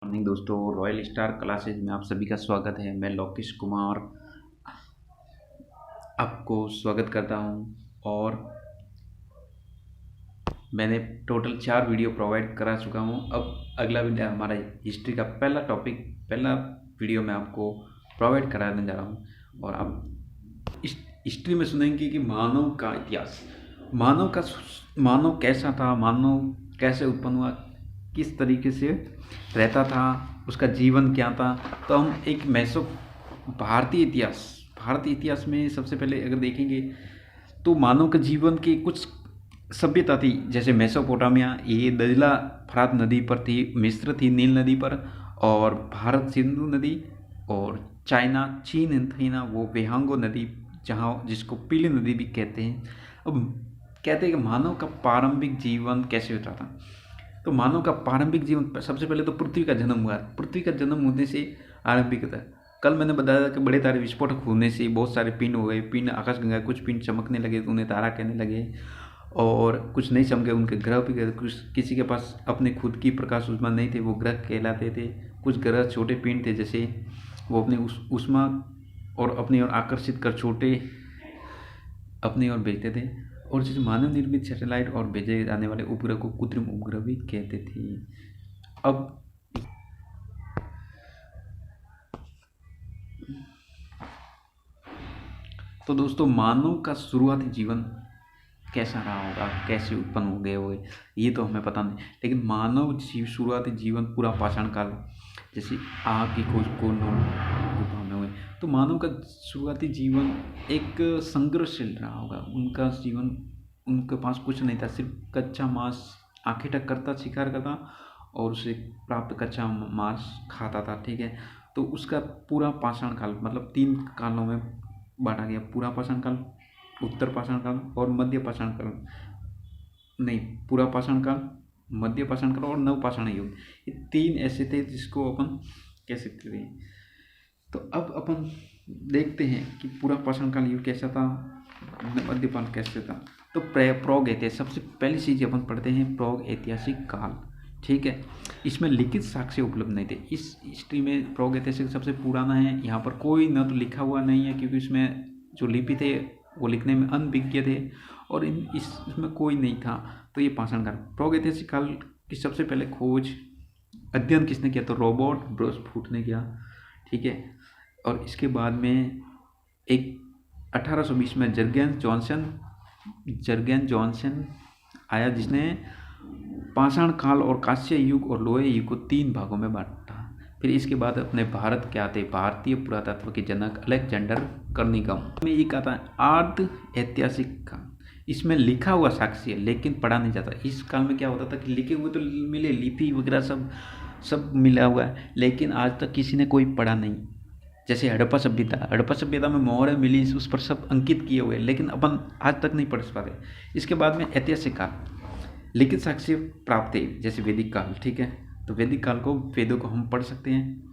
Morning दोस्तों, royal star classes में आप सभी का स्वागत है। मैं लोकेश कुमार आपको स्वागत करता हूं और मैंने टोटल 4 वीडियो प्रोवाइड करा चुका हूं। अब अगला वीडियो हमारा हिस्ट्री का पहला वीडियो मैं आपको प्रोवाइड कराने जा रहा हूं और आप इस हिस्ट्री में सुनेंगे कि मानव का इतिहास, मानव कैसा था, मानव कैसे उत्पन्न हुआ, किस तरीके से रहता था, उसका जीवन क्या था। तो हम एक भारतीय इतिहास में सबसे पहले अगर देखेंगे तो मानव के जीवन की कुछ सभ्यता थी, जैसे मेसोपोटामिया, ये दजला फरात नदी पर थी, मिस्र थी नील नदी पर, और भारत सिंधु नदी, और चाइना चीन थी ना वो वेहांगो नदी, जहाँ जिसको पीली नदी भी कहते हैं। अब कहते हैं कि मानव का प्रारंभिक जीवन कैसे होता था। तो मानव का प्रारंभिक जीवन सबसे पहले तो पृथ्वी का जन्म हुआ। पृथ्वी का जन्म होने से आरंभिक था। कल मैंने बताया कि बड़े तारे विस्फोटक होने से बहुत सारे पिंड हो गए, पिंड आकाश गंगा, कुछ पिंड चमकने लगे तो उन्हें तारा कहने लगे, और कुछ नहीं चमके उनके ग्रह भी गए। कुछ किसी के पास अपने खुद की प्रकाश ऊष्मा नहीं थे, वो ग्रह कहलाते थे। कुछ ग्रह छोटे पिंड थे, जैसे वो अपने ऊष्मा और अपनी ओर आकर्षित कर छोटे अपनी ओर भेजते थे। और जिसे मानव निर्मित सैटेलाइट और भेजे जाने वाले उपग्रह को कृत्रिम उपग्रह भी कहते थे। अब तो दोस्तों, मानव का शुरुआती जीवन कैसा रहा होगा, कैसे उत्पन्न हो गए होंगे, ये तो हमें पता नहीं। लेकिन शुरुआती जीवन पूरा पाषाण काल, जैसे आग की खोज को गुफा में हुए, तो मानव का शुरुआती जीवन एक संघर्षशील रहा होगा। उनका जीवन, उनके पास कुछ नहीं था, सिर्फ कच्चा मांस आंखें टक करता, शिकार करता और उसे प्राप्त कच्चा मांस खाता था। ठीक है, तो उसका पूरा पाषाण काल मतलब 3 कालों में बांटा गया। पूरा पाषाण काल, उत्तर पाषाण काल और मध्य पाषाण काल। नहीं, पूरा पाषाण काल, मध्य पाषाण काल और नव पाषाण युग, ये 3 ऐसे थे जिसको अपन कह सकते थे। तो अब अपन देखते हैं कि पूरा पाषाण काल युग कैसा था, मध्य पाषाण कैसे था। तो प्रौग ऐतिहासिक, सबसे पहली चीज़ अपन पढ़ते हैं प्रौग ऐतिहासिक काल। ठीक है, इसमें लिखित साक्ष्य उपलब्ध नहीं थे। इस हिस्ट्री में प्रौग ऐतिहासिक सबसे पुराना है। यहाँ पर कोई न तो लिखा हुआ नहीं है, क्योंकि इसमें जो लिपि थे वो लिखने में अनभिज्ञ थे, और इसमें कोई नहीं था। तो ये पाषाण काल, प्रौग ऐतिहासिक काल की सबसे पहले खोज अध्ययन किसने किया, तो रॉबर्ट ब्रूसफूट ने किया। ठीक है, और इसके बाद में एक 1820 में जर्गेन जॉनसन आया, जिसने पाषाण काल और कांस्य युग और लोहे युग को 3 भागों में बांटा। फिर इसके बाद अपने भारत के आते भारतीय पुरातत्व के जनक अलेक्जेंडर कर्निघन में एक आता है आर्ध ऐतिहासिक काल। इसमें लिखा हुआ साक्ष्य लेकिन पढ़ा नहीं जाता। इस काल में क्या होता था कि लिखे हुए तो मिले, लिपि वगैरह सब मिला हुआ है, लेकिन आज तक किसी ने कोई पढ़ा नहीं। जैसे हड़प्पा सभ्यता में मोहरें मिली, उस पर सब अंकित किए हुए, लेकिन अपन आज तक नहीं पढ़ पाते। इसके बाद में ऐतिहासिक काल, लिखित साक्ष्य प्राप्त है, जैसे वैदिक काल। ठीक है, तो वैदिक काल को, वेदों को हम पढ़ सकते हैं।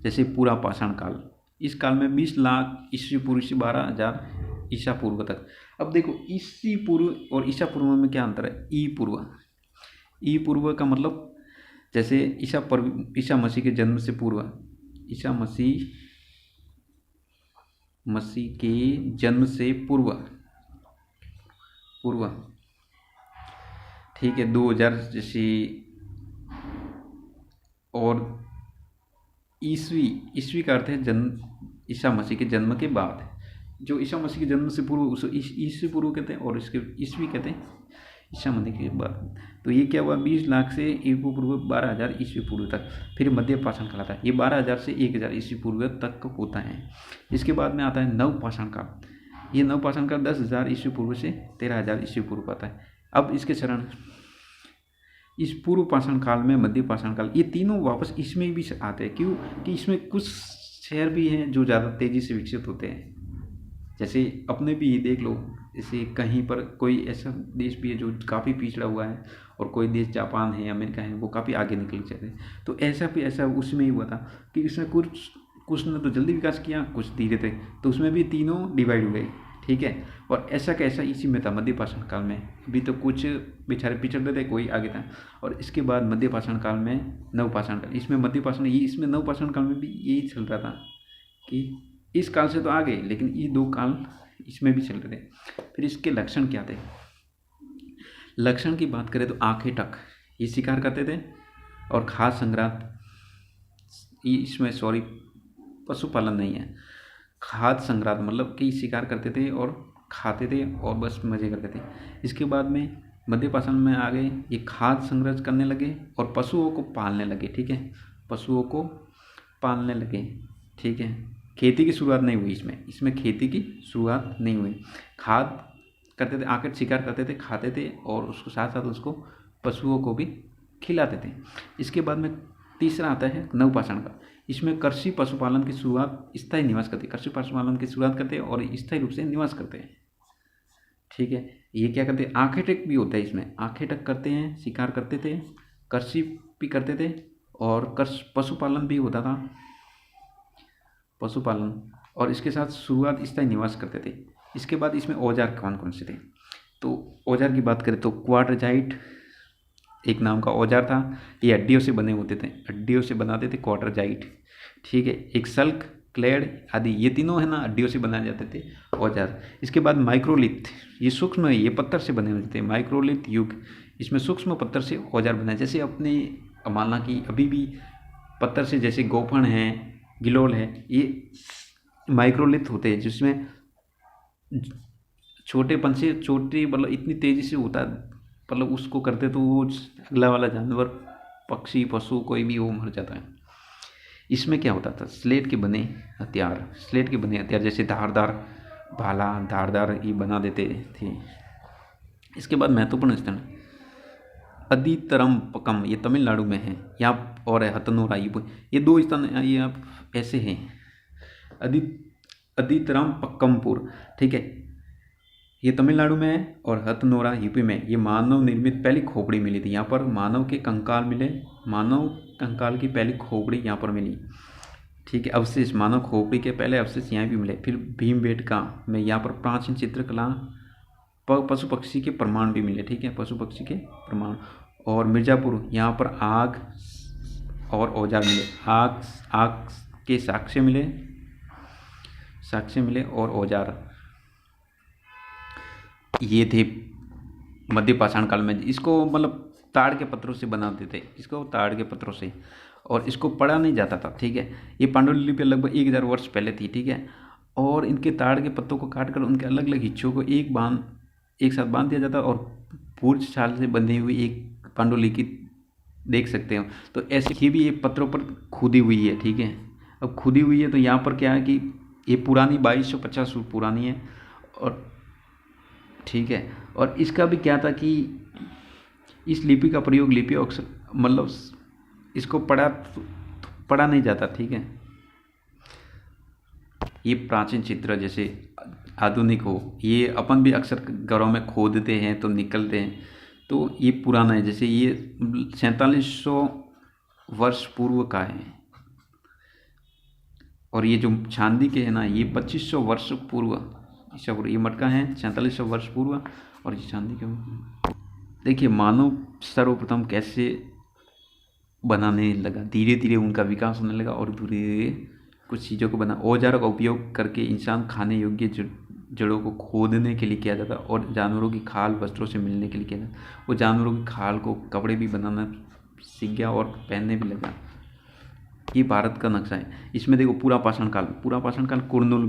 जैसे पूरा पाषाण काल, इस काल में 20 लाख ईस्वी पूर्व से 12,000 ईसा पूर्व तक। अब देखो, ईस्वी पूर्व और ईसा पूर्व में क्या अंतर है। ई पूर्व का मतलब जैसे ईसा मसीह के जन्म से पूर्व, ईसा मसीह के जन्म से पूर्व, ठीक है, 2000 जैसे। और ईस्वी का अर्थ है जन्म, ईसा मसीह के जन्म के बाद। जो ईसा मसीह के जन्म से पूर्व उसे ईस्वी पूर्व कहते हैं, और इसके ईस्वी कहते हैं ईसा मसीह के बाद। तो ये क्या हुआ, 20 लाख से ईपू पूर्व 12,000 ईस्वी पूर्व तक। फिर मध्य पाषाण काल आता है, ये 12,000 से 1,000 ईस्वी पूर्व तक होता है। इसके बाद में आता है नव पाषाण काल। ये नव पाषाण काल 10,000 ईस्वी पूर्व से 13,000 ईस्वी पूर्व आता है। अब इसके चरण, इस पूर्व पाषाण काल में, मध्य पाषाण काल, ये तीनों वापस इसमें भी आते हैं। क्यों कि इसमें कुछ शहर भी हैं जो ज़्यादा तेज़ी से विकसित होते हैं। जैसे अपने भी ये देख लो, जैसे कहीं पर कोई ऐसा देश भी है जो काफ़ी पिछड़ा हुआ है, और कोई देश जापान है, अमेरिका है, वो काफ़ी आगे निकल जाते हैं। तो ऐसा उसमें ही हुआ था कि इसमें कुछ ने तो जल्दी विकास किया, कुछ धीरे थे, तो उसमें भी तीनों डिवाइड हो गए। ठीक है। और ऐसा कैसा इसी में था मध्य पाषाण काल में। अभी तो कुछ बेचारे पिछड़ रहे थे, कोई आगे था। और इसके बाद मध्य पाषाण काल में नवपाषाण काल, इसमें मध्य पाषाण, ये इसमें नवपाषाण काल में भी यही चल रहा था कि इस काल से तो आ गए, लेकिन ये दो काल इसमें भी चल रहे थे। फिर इसके लक्षण क्या थे? लक्षण की बात करें तो आंखें टक, ये शिकार करते थे। और खाद्य संग्रह, इसमें सॉरी पशुपालन नहीं है, खाद्य संग्रह मतलब कि शिकार करते थे और खाते थे और बस मज़े करते थे। इसके बाद में मध्य पाषाण में आ गए, ये खाद्य संग्रह करने लगे और पशुओं को पालने लगे, ठीक है, पशुओं को पालने लगे, ठीक है। खेती की शुरुआत नहीं हुई इसमें खेती की शुरुआत नहीं हुई। खाद करते थे, आकर शिकार करते थे, खाते थे और उसको साथ साथ उसको पशुओं को भी खिलाते थे। इसके बाद में तीसरा आता है नवपाषाण का। इसमें कृषि पशुपालन की शुरुआत, स्थायी निवास करते, कृषि पशुपालन की शुरुआत करते हैं और स्थायी रूप से निवास करते हैं, ठीक है। ये क्या करते हैं, आंखें टक भी होता है इसमें, आंखें टक करते हैं, शिकार करते थे, कृषि भी करते थे और पशुपालन भी होता था, पशुपालन। और इसके साथ शुरुआत स्थायी निवास करते थे। इसके बाद इसमें औजार कौन कौन से थे? तो औजार की बात करें तो क्वाड्रजाइट एक नाम का औजार था, ये हड्डियों से बने होते थे, हड्डियों से बनाते थे क्वाड्रजाइट, ठीक है। एक सल्क, क्लेड आदि, ये तीनों है ना हड्डियों से बनाए जाते थे औजार। इसके बाद माइक्रोलिथ, ये सूक्ष्म है, ये पत्थर से बने होते थे, माइक्रोलिथ युग, इसमें सूक्ष्म पत्थर से औजार बनाए। जैसे अपने माना कि अभी भी पत्थर से, जैसे गोफन है, गिलोल है, ये माइक्रोलिथ होते हैं, जिसमें छोटेपन से छोटे मतलब इतनी तेज़ी से होता है, मतलब उसको करते तो वो अगला वाला जानवर, पक्षी, पशु कोई भी वो मर जाता है। इसमें क्या होता था, स्लेट के बने हथियार, स्लेट के बने हथियार जैसे धारदार भाला, धारदार ये बना देते थे। इसके बाद महत्वपूर्ण स्थान अदितरमपक्कम, ये तमिलनाडु में है, यहाँ और है हथनोरा, ये दो स्थान ये आप ऐसे हैं। अदितरमपक्कमपुर, ठीक है, ये तमिलनाडु में है और हथनोरा यूपी में। ये मानव निर्मित पहली खोपड़ी मिली थी, यहाँ पर मानव के कंकाल मिले, मानव कंकाल की पहली खोपड़ी यहाँ पर मिली, ठीक है। अवशेष, मानव खोपड़ी के पहले अवशेष यहाँ भी मिले। फिर भीमबेटका में यहाँ पर प्राचीन चित्रकला, पशु पक्षी के प्रमाण भी मिले, ठीक है, पशु पक्षी के प्रमाण। और मिर्ज़ापुर, यहाँ पर आग और औजार मिले, आग के साक्ष्य मिले और औजार, ये थे मध्य पाषाण काल में। इसको मतलब ताड़ के पत्रों से बनाते थे, इसको ताड़ के पत्रों से, और इसको पढ़ा नहीं जाता था, ठीक है। ये पांडुलिपि लगभग 1000 वर्ष पहले थी, ठीक है। और इनके ताड़ के पत्तों को काट कर उनके अलग अलग हिस्सों को एक साथ बांध दिया जाता, और पूर्ज छाल से बंधी हुई एक पांडुलिपि देख सकते हो। तो ऐसे ही भी ये पत्रों पर खुदी हुई है, ठीक है। अब खुदी हुई है तो यहाँ पर क्या है कि ये पुरानी 2250 पुरानी है, और ठीक है। और इसका भी क्या था कि इस लिपि का प्रयोग, लिपि अक्सर मतलब इसको पढ़ा नहीं जाता, ठीक है। ये प्राचीन चित्र जैसे आधुनिक हो, ये अपन भी अक्सर घरों में खोदते हैं तो निकलते हैं, तो ये पुराना है। जैसे ये 4700 वर्ष पूर्व का है, और ये जो चांदी के है ना, ये 2500 वर्ष पूर्व, ये मटका है 4700 वर्ष पूर्व, और ये चांदी के। देखिए मानव सर्वप्रथम कैसे बनाने लगा, धीरे धीरे उनका विकास होने लगा, और धीरे धीरे कुछ चीज़ों को बना। औजारों का उपयोग करके इंसान खाने योग्य जड़ों को खोदने के लिए किया जाता, और जानवरों की खाल वस्त्रों से मिलने के लिए किया जाता। वो जानवरों की खाल को कपड़े भी बनाना सीख गया और पहनने भी लगा। ये भारत का नक्शा है। इसमें देखो पूरा पाषाण काल कुरनूल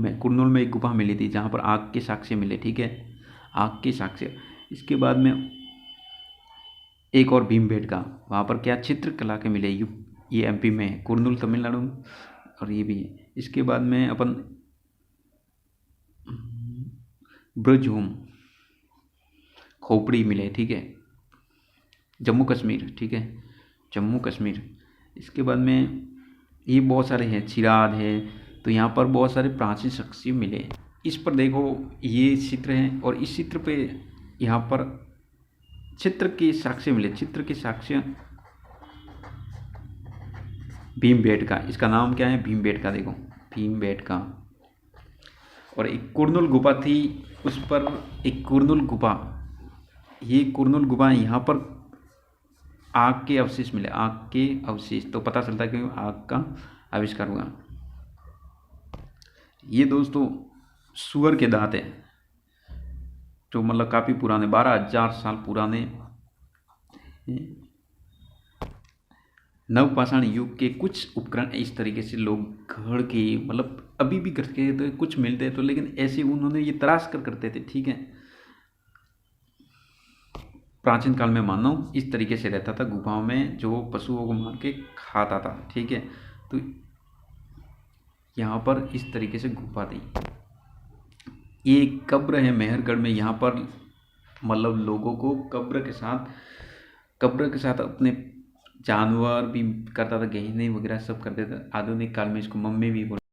में एक गुफा मिली थी जहाँ पर आग के साक्ष्य मिले, ठीक है, आग के साक्ष्य। इसके बाद में एक और भीमबेटका, वहाँ पर क्या चित्रकला के मिले, ये एमपी में है, कुरनूल तमिलनाडु में, और ये भी है। इसके बाद में अपन ब्रजहोम खोपड़ी मिले, ठीक है, जम्मू कश्मीर, ठीक है, जम्मू कश्मीर। इसके बाद में ये बहुत सारे हैं, चिराद है, तो यहाँ पर बहुत सारे प्राचीन साक्ष्य मिले। इस पर देखो ये चित्र है, और इस चित्र पे यहाँ पर चित्र के साक्ष्य मिले, चित्र के साक्ष्य भीमबेटका। इसका नाम क्या है, भीमबेटका, देखो भीमबेटका। और एक कुरनुल गुफा थी, उस पर एक कुरनुल गुफा, ये कुरनुल गुफा यहाँ पर आग के अवशेष मिले, आग के अवशेष, तो पता चलता है कि आग का आविष्कार हुआ। ये दोस्तों सुअर के दांत हैं, जो मतलब काफ़ी पुराने 12,000 साल पुराने नवपाषाण युग के कुछ उपकरण इस तरीके से लोग गढ़ के, मतलब अभी भी करते हैं तो कुछ मिलते हैं तो, लेकिन ऐसे उन्होंने ये तराश कर करते थे, ठीक है। प्राचीन काल में मानव इस तरीके से रहता था गुफाओं में, जो पशुओं को मार के खाता था, ठीक है। तो यहाँ पर इस तरीके से गुफा थी। ये कब्र है मेहरगढ़ में, यहाँ पर मतलब लोगों को कब्र के साथ अपने जानवर भी करता था, गहने वगैरह सब करते थे। आधुनिक काल में इसको मम्मी भी बोलते